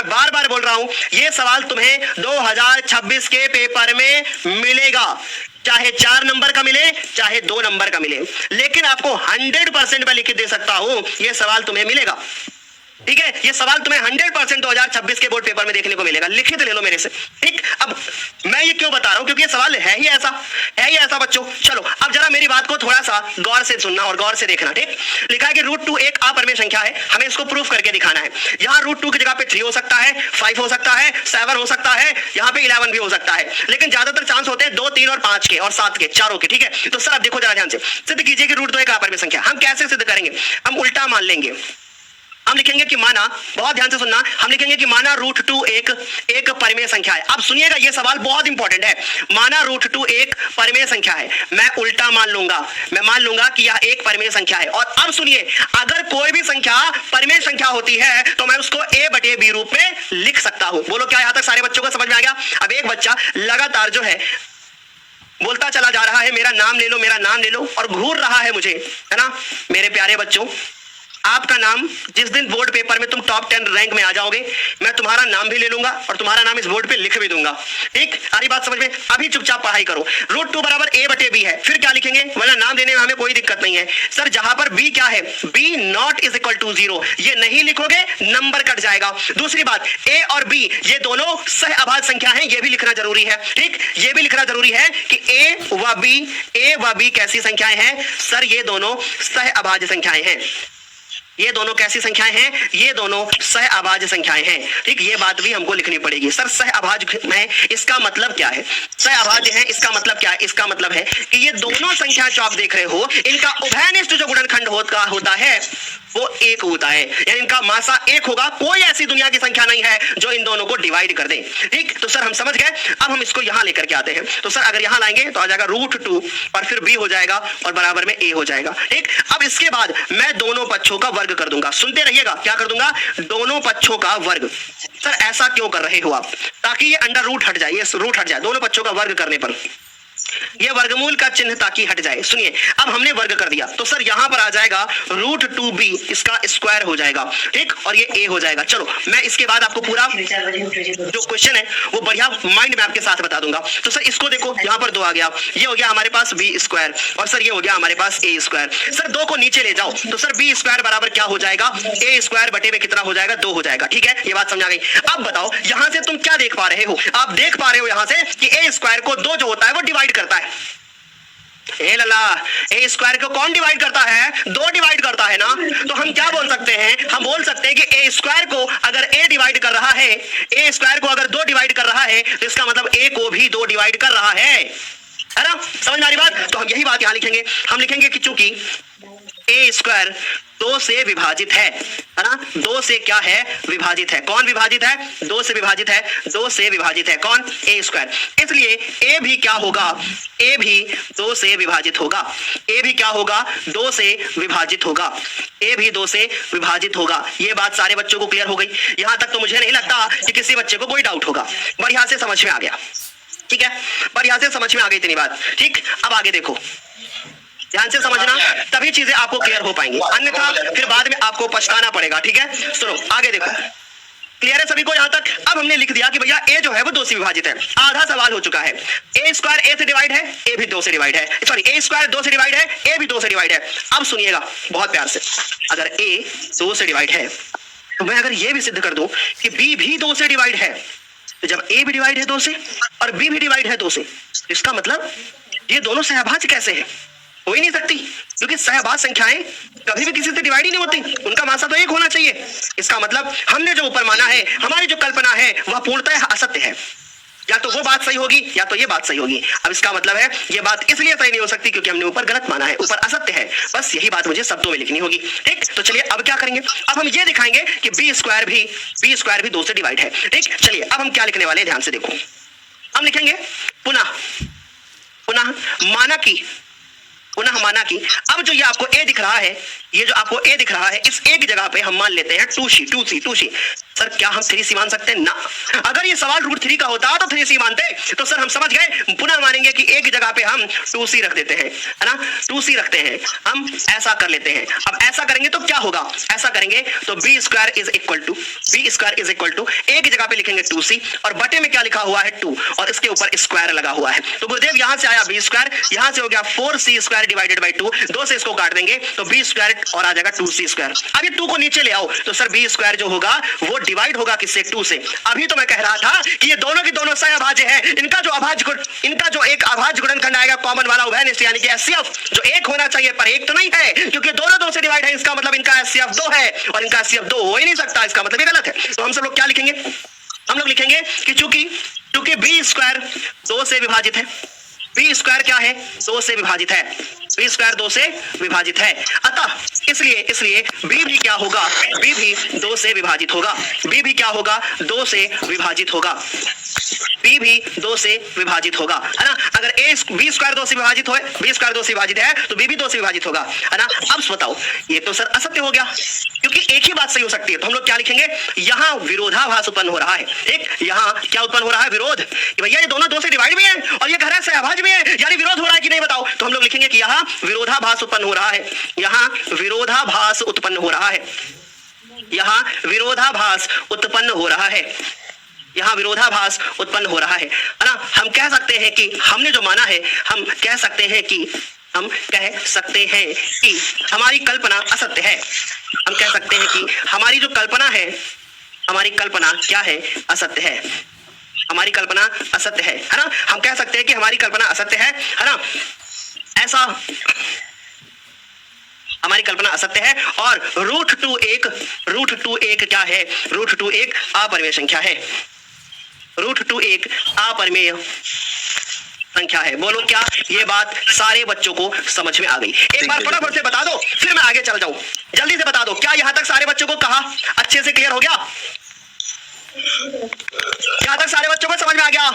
बार बार बोल रहा हूं, ये सवाल तुम्हें 2026 के पेपर में मिलेगा, चाहे 4 नंबर का मिले चाहे 2 नंबर का मिले, लेकिन आपको 100% मैं लिख के दे सकता हूं, ये सवाल तुम्हें मिलेगा। ठीक है, ये सवाल तुम्हें 100% 2026 के बोर्ड पेपर में देखने को मिलेगा, लिखित ले लो मेरे से। ठीक, अब मैं ये क्यों बता रहा हूं, क्योंकि ये सवाल है ही ऐसा बच्चों। चलो अब जरा मेरी बात को थोड़ा सा गौर से सुनना और गौर से देखना। ठीक, लिखा है कि √2 एक अपरिमेय संख्या है, हमें इसको प्रूफ करके दिखाना है। यहाँ √2 की जगह पे 3 हो सकता है, 5 हो सकता है, 7 हो सकता है, यहाँ पे 11 भी हो सकता है, लेकिन ज्यादातर चांस होते हैं 2, 3 और 5 के और 7 के, चारों के। ठीक है, तो सर अब देखो जरा ध्यान से, सिद्ध कीजिए कि √2 एक अपरिमेय संख्या। हम कैसे सिद्ध करेंगे, हम उल्टा मान लेंगे। हम लिखेंगे कि माना, बहुत ध्यान से सुनना, हम लिखेंगे कि माना √2 एक परिमेय संख्या है। अब सुनिएगा, ये सवाल बहुत इंपॉर्टेंट है। माना √2 एक परिमेय संख्या है, मैं उल्टा मान लूंगा, मैं मान लूंगा कि यह एक परिमेय संख्या है। और अब सुनिए, अगर कोई भी संख्या परिमेय संख्या होती है तो मैं उसको a/b रूप में लिख सकता हूं। बोलो क्या यहां तक सारे बच्चों को समझ में आ गया? अब एक बच्चा लगातार जो है बोलता चला जा रहा है, मेरा नाम ले लो, मेरा नाम ले लो, और घूर रहा है मुझे, है ना। मेरे प्यारे बच्चों, आपका नाम जिस दिन बोर्ड पेपर में तुम टॉप 10 रैंक में आ जाओगे, मैं तुम्हारा नाम भी ले लूंगा और तुम्हारा नाम इस बोर्ड पे लिख भी दूंगा। ठीक, सारी बात समझ में? अभी चुपचाप पढ़ाई करो। √2 बराबर a/b है, फिर क्या लिखेंगे, वरना नाम देने में हमें कोई दिक्कत नहीं है। सर जहां पर b क्या है, b not is equal to 0, ये नहीं लिखोगे नंबर कट जाएगा। दूसरी बात, a और b ये दोनों सहअभाज्य संख्या है, ये भी लिखना जरूरी है। ठीक, ये भी लिखना जरूरी है कि a व b कैसी संख्याएं हैं? सर ये दोनों सहअभाज्य संख्याएं हैं। ये दोनों कैसी संख्याएं हैं? ये दोनों सहअभाज्य संख्याएं हैं। ठीक, ये बात भी हमको लिखनी पड़ेगी। सर सहअभाज्य है, इसका मतलब क्या है? सहअभाज्य है, इसका मतलब क्या है? इसका मतलब है कि ये दोनों संख्या जो आप देख रहे हो, इनका उभयनिष्ठ जो गुणनखंड होता है वो 1 होता है, यानी इनका मासा 1 होगा। कोई ऐसी दुनिया की संख्या नहीं है जो इन दोनों को डिवाइड कर दे। ठीक, तो सर हम समझ गए। अब हम इसको यहां लेकर के आते हैं। तो सर अगर यहां लाएंगे तो आ जाएगा √2 और फिर b हो जाएगा और बराबर में a हो जाएगा। ठीक, अब इसके बाद मैं दोनों पक्षों का वर्ग कर दूंगा। सुनते रहिएगा, क्या कर दूंगा? दोनों पक्षों का वर्ग। सर ऐसा क्यों कर रहे हो आप? ताकि ये अंडर रूट हट जाए, ये रूट हट जाए दोनों पक्षों का वर्ग करने पर, ये वर्गमूल का चिन्ह ताकि हट जाए। सुनिए, अब हमने वर्ग कर दिया तो सर यहां पर आ जाएगा √2b, इसका स्क्वायर हो जाएगा। ठीक, और ये a हो जाएगा। चलो मैं इसके बाद आपको पूरा जो क्वेश्चन है वो बढ़िया माइंड मैप के साथ बता दूंगा। तो सर इसको देखो, यहां पर 2 आ गया, ये हो गया हमारे पास b² और सर ये हो गया हमारे पास a²। सर 2 को नीचे ले जाओ तो सर b² बराबर क्या हो जाएगा? a² बटे में कितना हो जाएगा? 2 हो जाएगा। ठीक है, ये बात समझ आ गई। अब बताओ यहां से तुम क्या देख पा रहे हो? आप देख पा रहे हो यहां से कि a² को 2 जो होता है वो डिवाइड करता है। ए लला, a² को कौन डिवाइड करता है? 2 डिवाइड करता है ना। तो हम क्या बोल सकते हैं? हम बोल सकते हैं कि a² को अगर a डिवाइड कर रहा है, a² को अगर 2 डिवाइड कर रहा है तो इसका मतलब a को भी 2 डिवाइड कर रहा है ना। समझ में आ रही बात? तो हम यही बात यहां लिखेंगे। हम लिखेंगे कि चूंकि a² 2 से विभाजित है ना। 2 से क्या है? विभाजित है। कौन विभाजित है? 2 से विभाजित है। 2 से विभाजित है कौन? a²। इसलिए a भी क्या होगा? a भी 2 से विभाजित होगा। a भी क्या होगा? 2 से विभाजित होगा। a भी 2 से विभाजित होगा। ये बात सारे बच्चों को क्लियर हो गई? यहां तक तो मुझे नहीं लगता कि किसी बच्चे को कोई डाउट होगा। बढ़िया से समझ में आ गया। ठीक है, बढ़िया से समझ में आ गई इतनी बात। ठीक, अब आगे देखो, ध्यान से समझना, तभी चीजें आपको क्लियर हो पाएंगी, अन्यथा फिर बाद में आपको पछताना पड़ेगा। ठीक है, सुनो आगे देखो। क्लियर है सभी को यहां तक? अब हमने लिख दिया कि भैया a जो है वो 2 से विभाजित है। आधा सवाल हो चुका है। a² a से डिवाइड है, a भी 2 से डिवाइड है। सॉरी, a² 2 से डिवाइड है, a भी 2 से डिवाइड है। अब सुनिएगा बहुत प्यार से, अगर a 2 से डिवाइड है तो मैं अगर ये भी सिद्ध कर दूं कि b भी 2 से डिवाइड है, तो जब a भी डिवाइड है 2 से और b भी डिवाइड है 2 से, इसका मतलब ये दोनों सहभाज्य कैसे है? हो ही नहीं सकती, क्योंकि सहभाज्य संख्याएं कभी भी किसी से डिवाइड ही नहीं होती, उनका मासा तो 1 होना चाहिए। इसका मतलब हमने जो ऊपर माना है, हमारी जो कल्पना है वह पूर्णतः असत्य है। या तो वो बात सही होगी या तो ये बात सही होगी। अब इसका मतलब है ये बात इसलिए सही नहीं हो सकती क्योंकि हमने ऊपर गलत माना है, ऊपर असत्य है। बस यही बात मुझे शब्दों में लिखनी होगी। ठीक, तो चलिए अब क्या करेंगे? अब हम ये दिखाएंगे कि b² भी 2 से डिवाइड है। ठीक, चलिए अब हम क्या लिखने वाले हैं, ध्यान से देखो। हम लिखेंगे पुनः माना कि अब जो ये आपको a दिख रहा है, ये जो आपको a दिख रहा है, इस a की जगह पे हम मान लेते हैं 2c। सर क्या हम 3C मान सकते हैं ना? अगर ये सवाल √3 का होता तो 3C मानते, तो सर हम समझ गए। पुनः मानेंगे कि एक जगह पे हम 2C रख देते हैं, है ना, 2C रखते हैं, हम ऐसा कर लेते हैं। अब ऐसा करेंगे तो क्या होगा, ऐसा करेंगे तो b square is equal to एक जगह पे लिखेंगे 2C और बटे में क्या लिखा हुआ है 2 और इसके ऊपर स्क्वायर लगा हुआ है। तो गुरुदेव यहां से आया b स्क्वायर, यहां से हो गया 4C स्क्वायर डिवाइडेड बाई 2, 2 से इसको काट देंगे तो b स्क्वायर और आ जाएगा 2C स्क्वायर। अब ये 2 को नीचे ले आओ तो सर b स्क्वायर जो होगा वो डिवाइड होगा किससे, 2 से। अभी तो मैं कह रहा था कि ये दोनों की दोनों सहअभाज्य हैं, इनका जो एक अभाज्य गुणनखंड आएगा कॉमन वाला उभयनिष्ठ यानी कि HCF जो एक होना चाहिए पर एक तो नहीं है, क्योंकि दोनों 2 से डिवाइड है, इसका मतलब इनका HCF 2 है और इनका HCF 2 हो ही नहीं सकता, इसका मतलब ये गलत है। तो हम सब लोग क्या लिखेंगे, हम लोग लिखेंगे कि चूंकि b स्क्वायर 2 से विभाजित है, b स्क्वायर क्या है, 2 से विभाजित है, b स्क्वायर 2 से विभाजित है, अतः इसलिए b भी क्या होगा, b भी 2 से विभाजित होगा, b भी क्या होगा, 2 से विभाजित होगा, b भी 2 से विभाजित होगा, है ना। अगर b स्क्वायर 2 से विभाजित है, b स्क्वायर 2 से विभाजित है तो b भी 2 से विभाजित होगा, है ना। अब बताओ ये तो सर असत्य हो गया, क्योंकि एक ही बात सही हो सकती है। तो हम लोग क्या लिखेंगे, यहाँ विरोधाभास उत्पन्न हो रहा है, ठीक, यहाँ क्या उत्पन्न हो रहा है, विरोध, कि भैया ये दोनों 2 से डिवाइड भी है और ये कह रहा है सहअभाज्य भी है, यानी विरोध हो रहा है कि नहीं बताओ। तो हम लोग लिखेंगे कि यहाँ विरोधाभास उत्पन्न हो रहा है, यहाँ विरोधाभास उत्पन्न हो रहा है, यहाँ विरोधाभास उत्पन्न हो रहा है, यहाँ विरोधाभास उत्पन्न हो रहा है ना। हम कह सकते हैं कि हमने जो माना है, हम कह सकते हैं कि हमारी कल्पना असत्य है। हम कह सकते हैं कि हमारी जो कल्पना है, हमारी कल्पना क्या है, असत्य है, हमारी कल्पना असत्य है ना। हम कह सकते हैं कि हमारी कल्पना असत्य है ना, ऐसा हमारी कल्पना असत्य है। और √2 एक क्या है, √2 एक अपरिमेय संख्या है, √2 एक अपरिमेय संख्या है। बोलो क्या ये बात सारे बच्चों को समझ में आ गई? एक बार फटाफट से बता दो फिर मैं आगे चल जाऊं, जल्दी से बता दो, क्या यहां तक सारे बच्चों को कहा अच्छे से क्लियर हो गया? यहां तक सारे बच्चों को समझ में आ गया?